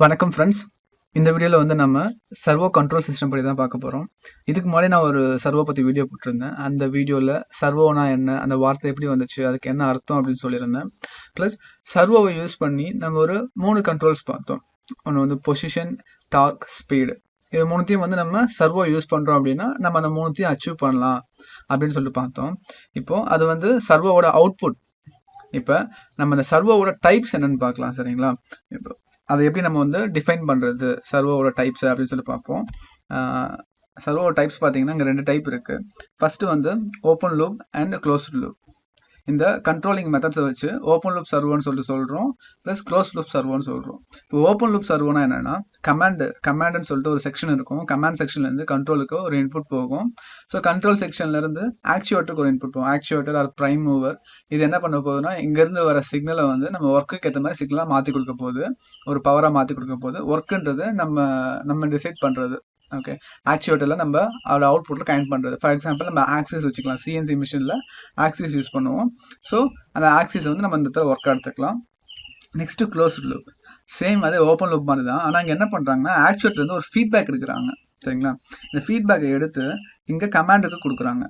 வணக்கம் ஃப்ரெண்ட்ஸ். இந்த வீடியோவில் வந்து நம்ம சர்வோ கண்ட்ரோல் சிஸ்டம் பற்றி தான் பார்க்க போகிறோம். இதுக்கு முன்னாடி நான் ஒரு சர்வோ பற்றி வீடியோ போட்டிருந்தேன். அந்த வீடியோவில் சர்வோனா என்ன, அந்த வார்த்தை எப்படி வந்துச்சு, அதுக்கு என்ன அர்த்தம் அப்படின்னு சொல்லியிருந்தேன். ப்ளஸ் சர்வோவை யூஸ் பண்ணி நம்ம ஒரு 3 கண்ட்ரோல்ஸ் பார்த்தோம். ஒன்று வந்து பொசிஷன், டார்க், ஸ்பீடு. இது மூணுத்தையும் வந்து நம்ம சர்வோ யூஸ் பண்ணுறோம் அப்படின்னா நம்ம அந்த மூணுத்தையும் அச்சீவ் பண்ணலாம் அப்படின்னு சொல்லிட்டு பார்த்தோம். இப்போது அது வந்து சர்வோவோட அவுட்புட். இப்போ நம்ம இந்த சர்வோவோட டைப்ஸ் என்னன்னு பார்க்கலாம், சரிங்களா? இப்போ அதை எப்படி நம்ம வந்து டிஃபைன் பண்ணுறது சர்வோவோட டைப்ஸ் அப்படின்னு சொல்லி பார்ப்போம். சர்வோவோட டைப்ஸ் பார்த்தீங்கன்னா இங்கே 2 டைப் இருக்குது. ஃபஸ்ட்டு வந்து open loop and closed loop. இந்த கண்ட்ரோலிங் மெத்தட்ஸை வச்சு ஓப்பன் லூப் சர்வோன்னு சொல்லிட்டு சொல்கிறோம், ப்ளஸ் க்ளோஸ் லூப் சர்வோன்னு சொல்கிறோம். இப்போ ஓப்பன் லூப் சர்வோனா என்னென்னா கமாண்டுன்னு சொல்லிட்டு ஒரு செக்ஷன் இருக்கும். கமாண்ட் செக்ஷன்லேருந்து கண்ட்ரோலுக்கு ஒரு இன்புட் போகும். ஸோ கண்ட்ரோல் செக்ஷன்லேருந்து ஆக்சுவேட்டருக்கு ஒரு இன்புட் போகும். ஆக்சுவேட்டர் ஆர் ப்ரைம் மூவர் இது என்ன பண்ண போகுதுன்னா இங்கேருந்து வர சிக்னலை வந்து நம்ம ஒர்க்குக்கு ஏற்ற மாதிரி சிக்னலாக மாற்றி கொடுக்க போகுது, ஒரு பவராக மாற்றி கொடுக்க போகுது. ஒர்க்குன்றது நம்ம டிசைட் பண்ணுறது. ஓகே, ஆக்சுவேட்டரில் நம்ம அதோட அவுட்புட்டில் கனெக்ட் பண்ணுறது. ஃபார் எக்ஸாம்பிள் நம்ம ஆக்சிஸ் வச்சுக்கலாம். சிஎன்சி மிஷினில் ஆக்சிஸ் யூஸ் பண்ணுவோம். ஸோ அந்த ஆக்சிஸ் வந்து நம்ம இந்த இடத்துல ஒர்க் எடுத்துக்கலாம். Next closed loop. சேம் அதே ஓப்பன் லூப் மாதிரி தான். ஆனால் இங்கே என்ன பண்ணுறாங்கன்னா ஆக்சுவேட்டர்லேருந்து ஒரு ஃபீட்பேக் எடுக்கிறாங்க, சரிங்களா? இந்த ஃபீட்பேக்கை எடுத்து இங்கே கமாண்டுக்கு கொடுக்குறாங்க.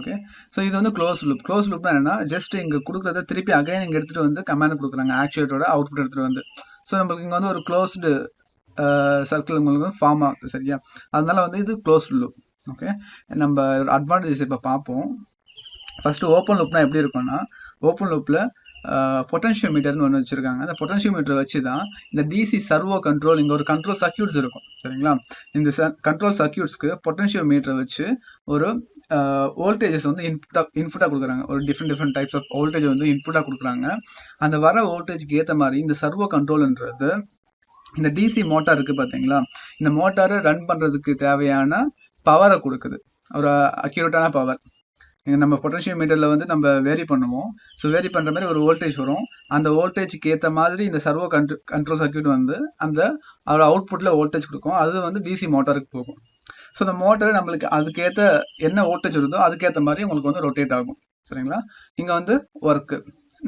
ஓகே, ஸோ இது வந்து க்ளோஸ் லூப். க்ளோஸ் லூப்னா என்னன்னா ஜஸ்ட் இங்கே கொடுக்குறத திருப்பி அகைன் இங்கே எடுத்துகிட்டு வந்து கமாண்ட் கொடுக்குறாங்க, ஆக்சுவேட்டரோட அவுட்புட் எடுத்துகிட்டு வந்து. ஸோ நம்மளுக்கு இங்கே வந்து ஒரு க்ளோஸ்டு சர்க்கிள் உங்களுக்கு ஃபார்ம் ஆகுது, சரியா? அதனால வந்து இது க்ளோஸ் லூப். ஓகே, நம்ம அட்வான்டேஜஸ் இப்போ பார்ப்போம். ஃபஸ்ட்டு ஓப்பன் லூப்னா எப்படி இருக்கும்னா, ஓப்பன் லூப்பில் பொட்டன்ஷியோமீட்டர்னு ஒன்று வச்சுருக்காங்க. அந்த பொட்டன்ஷியோமீட்டரை வச்சு தான் இந்த டிசி சர்வோ கண்ட்ரோல், இங்கே ஒரு கண்ட்ரோல் சர்க்யூட்ஸ் இருக்கும், சரிங்களா? இந்த கண்ட்ரோல் சர்க்யூட்ஸ்க்கு பொட்டன்ஷியோமீட்டரை வச்சு ஒரு வோல்டேஜஸ் வந்து இன்புட்டாக கொடுக்குறாங்க. ஒரு டிஃப்ரெண்ட் டைப்ஸ் ஆஃப் வோல்டேஜ் வந்து இன்புட்டாக கொடுக்குறாங்க. அந்த வர வோல்டேஜ்க்கு ஏற்ற மாதிரி இந்த சர்வோ கண்ட்ரோல்ன்றது இந்த டிசி மோட்டார் இருக்குது பார்த்தீங்களா, இந்த மோட்டாரை ரன் பண்ணுறதுக்கு தேவையான பவரை கொடுக்குது, ஒரு அக்யூரேட்டான பவர். நம்ம பொட்டன்ஷியோமீட்டரில் வந்து நம்ம வேரி பண்ணுவோம். ஸோ வேரி பண்ணுற மாதிரி ஒரு வோல்டேஜ் வரும். அந்த வோல்டேஜுக்கு ஏற்ற மாதிரி இந்த சர்வோ கண்ட்ரோல் சர்க்யூட் வந்து அதோட அவுட்புட்டில் வோல்டேஜ் கொடுக்கும். அது வந்து டிசி மோட்டாருக்கு போகும். ஸோ இந்த மோட்டர் நம்மளுக்கு அதுக்கேற்ற என்ன வோல்டேஜ் வருதோ அதுக்கேற்ற மாதிரி உங்களுக்கு வந்து ரொட்டேட் ஆகும், சரிங்களா? இங்கே வந்து ஒர்க்கு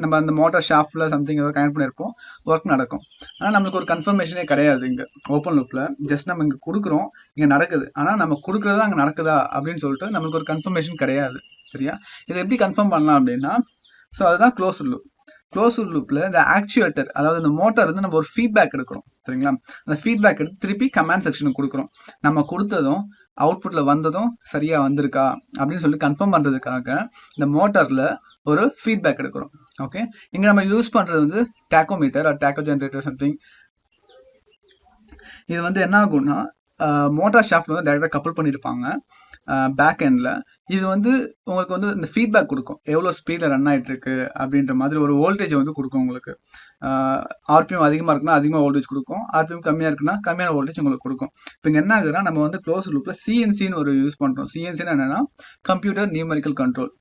நம்ம அந்த மோட்டார் ஷாஃப்டில் சம்திங் ஏதோ கனெக்ட் பண்ணியிருப்போம், ஒர்க் நடக்கும். ஆனால் நம்மளுக்கு ஒரு கன்ஃபர்மேஷனே கிடையாது இங்கே ஓப்பன் லூப்பில். ஜஸ்ட் நம்ம இங்கே கொடுக்குறோம், இங்கே நடக்குது. ஆனால் நம்ம கொடுக்குறதா அங்கே நடக்குதா அப்படின்னு சொல்லிட்டு நம்மளுக்கு ஒரு கன்ஃபர்மேஷன் கிடையாது, சரியா? இதை எப்படி கன்ஃபார்ம் பண்ணலாம் அப்படின்னா, ஸோ அதுதான் க்ளோஸ் லூப். க்ளோஸ் லூப்பில் இந்த ஆக்சுவேட்டர், அதாவது இந்த மோட்டார் வந்து நம்ம ஒரு ஃபீட்பேக் எடுக்கிறோம், சரிங்களா? அந்த ஃபீட்பேக் எடுத்து திருப்பி கமாண்ட் செக்ஷனுக்கு கொடுக்குறோம். நம்ம கொடுத்ததும் அவுட்புட்டில் வந்ததும் சரியாக வந்திருக்கா அப்படின்னு சொல்லி கன்ஃபார்ம் பண்ணுறதுக்காக இந்த மோட்டாரில் ஒரு ஃபீட்பேக் எடுக்கிறோம். ஓகே, இங்கே நம்ம யூஸ் பண்ணுறது வந்து tachometer or tachogenerator something. இது வந்து என்ன ஆகும்னா மோட்டார் ஷாஃப்ட் வந்து டைரெக்டாக கப்பல் பண்ணியிருப்பாங்க பேக் எண்டில். இது வந்து உங்களுக்கு வந்து இந்த ஃபீட்பேக் கொடுக்கும், எவ்வளோ ஸ்பீடில் ரன் ஆகிட்டுருக்கு அப்படின்ற மாதிரி ஒரு வோல்டேஜை வந்து கொடுக்கும் உங்களுக்கு. ஆர்பிஎம் அதிகமாக இருக்குன்னா அதிகமாக வோல்டேஜ் கொடுக்கும், ஆர்பிஎம் கம்மியாக இருக்குன்னா கம்மியான வோல்டேஜ் உங்களுக்கு கொடுக்கும். இப்போ இங்கே என்ன ஆகுதுன்னா நம்ம வந்து க்ளோஸ் லூப்பில் சிஎன்சின்னு ஒரு யூஸ் பண்ணுறோம். சிஎன்சின்னு என்னென்னா கம்ப்யூட்டர் நியூமெரிக்கல் கண்ட்ரோல்.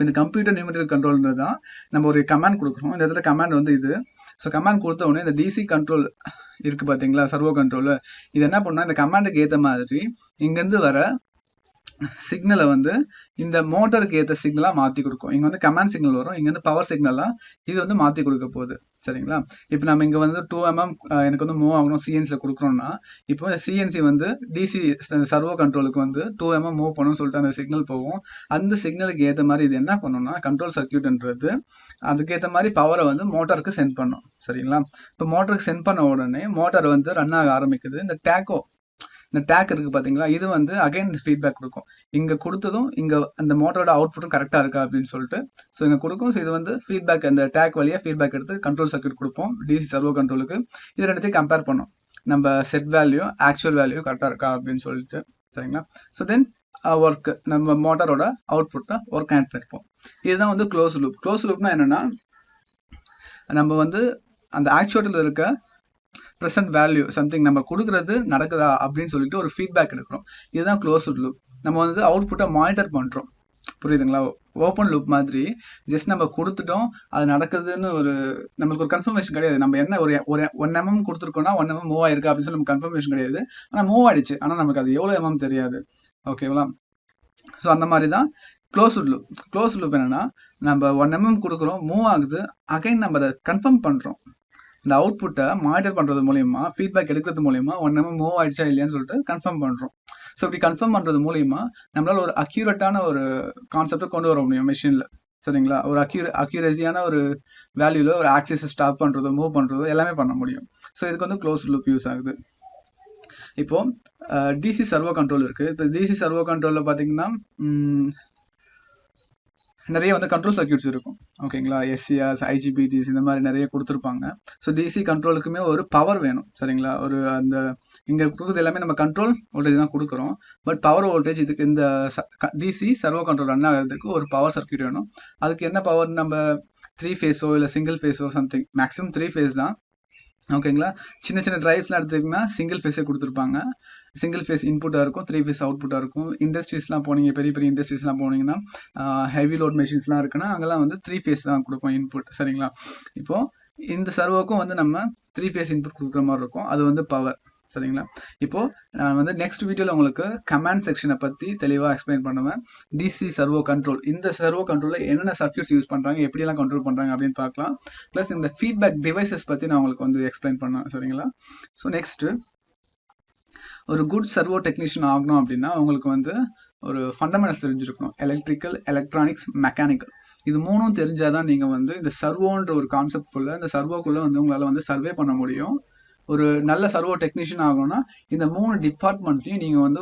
இந்த கம்ப்யூட்டர் நியூமெரிக்கல் கண்ட்ரோல்ன்றது தான் நம்ம ஒரு கமாண்ட் கொடுக்குறோம். இந்த இடத்துல கமாண்ட் வந்து இது. ஸோ கமாண்ட் கொடுத்த உடனே இந்த டிசி கண்ட்ரோல் இருக்குது பார்த்தீங்களா, சர்வோ கண்ட்ரோலு, இது என்ன பண்ணால் இந்த கமாண்டுக்கு ஏற்ற மாதிரி இங்கேருந்து வர சிக்னலை வந்து இந்த மோட்டருக்கு ஏற்ற சிக்னலாக மாற்றி கொடுக்கும். இங்கே வந்து கமாண்ட் சிக்னல் வரும், இங்கே வந்து பவர் சிக்னலாக இது வந்து மாற்றி கொடுக்க போகுது, சரிங்களா? இப்போ நம்ம இங்கே வந்து 2 mm எனக்கு வந்து மூவ் ஆகணும் சிஎன்சியில் கொடுக்குறோம்னா, இப்போ சிஎன்சி வந்து டிசி சர்வோ கண்ட்ரோலுக்கு வந்து 2 mm மூவ் பண்ணணும்னு சொல்லிட்டு அந்த சிக்னல் போகும். அந்த சிக்னலுக்கு ஏற்ற மாதிரி இது என்ன பண்ணணும்னா கண்ட்ரோல் சர்க்யூட்ன்றது அதுக்கேற்ற மாதிரி பவரை வந்து மோட்டாருக்கு சென்ட் பண்ணும், சரிங்களா? இப்போ மோட்டருக்கு சென்ட் பண்ண உடனே மோட்டார் வந்து ரன் ஆக ஆரம்பிக்குது. இந்த டேக் இருக்குது பார்த்தீங்களா, இது வந்து அகைன் இந்த ஃபீட்பேக் கொடுக்கும். இங்கே கொடுத்ததும் இங்கே அந்த மோட்டரோட அவுட்புட்டும் கரெக்டாக இருக்கா அப்படின்னு சொல்லிட்டு ஸோ இங்கே கொடுக்கும். ஸோ இது வந்து ஃபீட்பேக், அந்த டேக் வழியாக ஃபீட்பேக் எடுத்து கண்ட்ரோல் சர்க்யூட் கொடுப்போம் டிசி சர்வோ கண்ட்ரோலுக்கு. இது ரெண்டுத்தையும் கம்பேர் பண்ணோம், நம்ம செட் வேல்யூ ஆக்சுவல் வேல்யூ கரெக்டாக இருக்கா அப்படின்னு சொல்லிட்டு, சரிங்களா? ஸோ தென் ஒர்க்கு நம்ம மோட்டரோட அவுட்புட்டை ஒர்க் கனெக்ட் பண்ணிப்போம். இதுதான் வந்து க்ளோஸ் லூப். க்ளோஸ் லூப்னா என்னென்னா நம்ம வந்து அந்த ஆக்சுவேட்டரில் இருக்க ப்ரெசன்ட் வேல்யூ சம்திங் நம்ம கொடுக்குறது நடக்குதா அப்படின்னு சொல்லிட்டு ஒரு ஃபீட்பேக் எடுக்கிறோம். இதுதான் க்ளோஸ்ட் லூப். நம்ம வந்து அவுட்புட்டை மானிட்டர் பண்ணுறோம், புரியுதுங்களா? ஓப்பன் லூப் மாதிரி ஜஸ்ட் நம்ம கொடுத்துட்டோம், அது நடக்குதுன்னு ஒரு நம்மளுக்கு ஒரு கன்ஃபர்மேஷன் கிடையாது. நம்ம என்ன ஒரு 1 mm கொடுத்துருக்கோம்னா 1 mm மூவ் ஆயிருக்கா அப்படின்னு சொல்லி நமக்கு கன்ஃபர்மேஷன் கிடையாது. ஆனால் மூவ் ஆயிடுச்சு, ஆனால் நமக்கு அது எவ்வளோ mm தெரியாது, ஓகேங்களா? ஸோ அந்த மாதிரி தான் க்ளோஸ்ட் லூப். க்ளோஸ்ட் லூப் என்னென்னா நம்ம 1 mm கொடுக்குறோம், மூவ் ஆகுது, அகைன் நம்ம அதை கன்ஃபார்ம் பண்ணுறோம். இந்த அவுட்புட்டை மானிட்டர் பண்ணுறது மூலியமா ஃபீட்பேக் எடுக்கிறது மூலியமா ஒன்றுமே மூவ் ஆயிடுச்சா இல்லையான்னு சொல்லிட்டு கன்ஃபார்ம் பண்ணுறோம். ஸோ இப்படி கன்ஃபார்ம் பண்ணுறது மூலியமா நம்மளால் ஒரு அக்யூரேட்டான ஒரு கான்செப்டை கொண்டு வர முடியும் மிஷினில். சரிங்களா? ஒரு அக்யூரேசியான ஒரு வேல்யூவில் ஒரு ஆக்சிஸை ஸ்டாப் பண்ணுறதோ மூவ் பண்ணுறதோ எல்லாமே பண்ண முடியும். ஸோ இதுக்கு வந்து க்ளோஸ் லூப் யூஸ் ஆகுது. இப்போது டிசி சர்வோ கண்ட்ரோல் இருக்குது. இப்போ டிசி சர்வோ கண்ட்ரோலில் பார்த்தீங்கன்னா நிறைய வந்து கண்ட்ரோல் சர்க்யூட்ஸ் இருக்கும். ஓகேங்களா? எஸ்சிஆர்ஸ், ஐஜிபிடிஸ் இந்த மாதிரி நிறைய கொடுத்துருப்பாங்க. ஸோ டிசி கண்ட்ரோலுக்குமே ஒரு பவர் வேணும். சரிங்களா? ஒரு அந்த இங்கே கொடுக்குறது எல்லாமே நம்ம கண்ட்ரோல் வோல்டேஜ் தான் கொடுக்குறோம். பட் பவர் வோல்டேஜ் இதுக்கு இந்த டிசி சர்வோ கண்ட்ரோல் ரன் ஆகிறதுக்கு ஒரு பவர் சர்க்யூட் வேணும். அதுக்கு என்ன பவர்? நம்ம 3 ஃபேஸோ இல்லை சிங்கிள் ஃபேஸோ சம்திங், மேக்ஸிமம் 3 ஃபேஸ் தான். ஓகேங்களா? சின்ன சின்ன ட்ரைவ்ஸ்லாம் எடுத்துக்கிட்டிங்கன்னா சிங்கிள் ஃபேஸே கொடுத்துருப்பாங்க. சிங்கிள் ஃபேஸ் இன்புட்டாக இருக்கும், 3 ஃபேஸ் அவுட்புட்டாக இருக்கும். இண்டஸ்ட்ரீஸ்லாம் போனீங்க, பெரிய பெரிய இண்டஸ்ட்ரீஸ்லாம் போனீங்கன்னா ஹெவி லோட் மெஷின்ஸ்லாம் இருக்குன்னா அங்கெல்லாம் வந்து 3 ஃபேஸ் தான் கொடுப்போம் இன்புட். சரிங்களா? இப்போது இந்த சர்வோக்கும் வந்து நம்ம 3 ஃபேஸ் இன்புட் கொடுக்குற மாதிரி இருக்கும். அது வந்து பவர். சரிங்களா? இப்போது நான் வந்து நெக்ஸ்ட் வீடியோவில் உங்களுக்கு கமாண்ட் செக்ஷனை பற்றி தெளிவாக எக்ஸ்பிளைன் பண்ணுவேன். டிசி சர்வோ கண்ட்ரோல், இந்த சர்வோ கண்ட்ரோலில் என்னென்ன சர்க்யூட்ஸ் யூஸ் பண்ணுறாங்க, எப்படியெல்லாம் கண்ட்ரோல் பண்ணுறாங்க அப்படின்னு பார்க்கலாம். ப்ளஸ் இந்த ஃபீட்பேக் டிவைசஸ் பற்றி நான் உங்களுக்கு வந்து எக்ஸ்பிளைன் பண்ணுவேன். சரிங்களா? ஸோ நெக்ஸ்ட்டு ஒரு குட் சர்வோ டெக்னீஷியன் ஆகணும் அப்படின்னா உங்களுக்கு வந்து ஒரு ஃபண்டமெண்டல்ஸ் தெரிஞ்சிருக்கணும். Electrical, electronics, mechanical. இது மூணும் தெரிஞ்சால் தான் நீங்கள் வந்து இந்த சர்வோன்ற ஒரு கான்செப்ட் ஃபுல்லாக இந்த சர்வோக்குள்ளே வந்து உங்களால் வந்து சர்வே பண்ண முடியும். ஒரு நல்ல சர்வோ டெக்னீஷியன் ஆகணும்னா இந்த 3 டிபார்ட்மெண்ட்லையும் நீங்கள் வந்து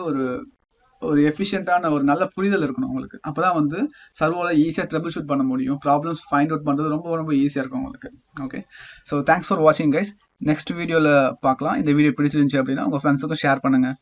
ஒரு எஃபிஷியண்ட்டான ஒரு நல்ல புரிதல் இருக்கணும் உங்களுக்கு. அப்போ தான் வந்து சர்வோவில் ஈஸியாக ட்ரபிள் ஷூட் பண்ண முடியும். ப்ராப்ளம்ஸ் ஃபைண்ட் அவுட் பண்ணுறது ரொம்ப ரொம்ப ஈஸியாக இருக்கும் உங்களுக்கு. ஓகே, ஸோ தேங்க்ஸ் ஃபார் வாட்சிங் கைஸ். நெக்ஸ்ட் வீடியோவில் பார்க்கலாம். இந்த வீடியோ பிடிச்சிருந்துச்சு அப்படின்னா உங்கள் ஃப்ரெண்ட்ஸுக்கும் ஷேர் பண்ணுங்கள்.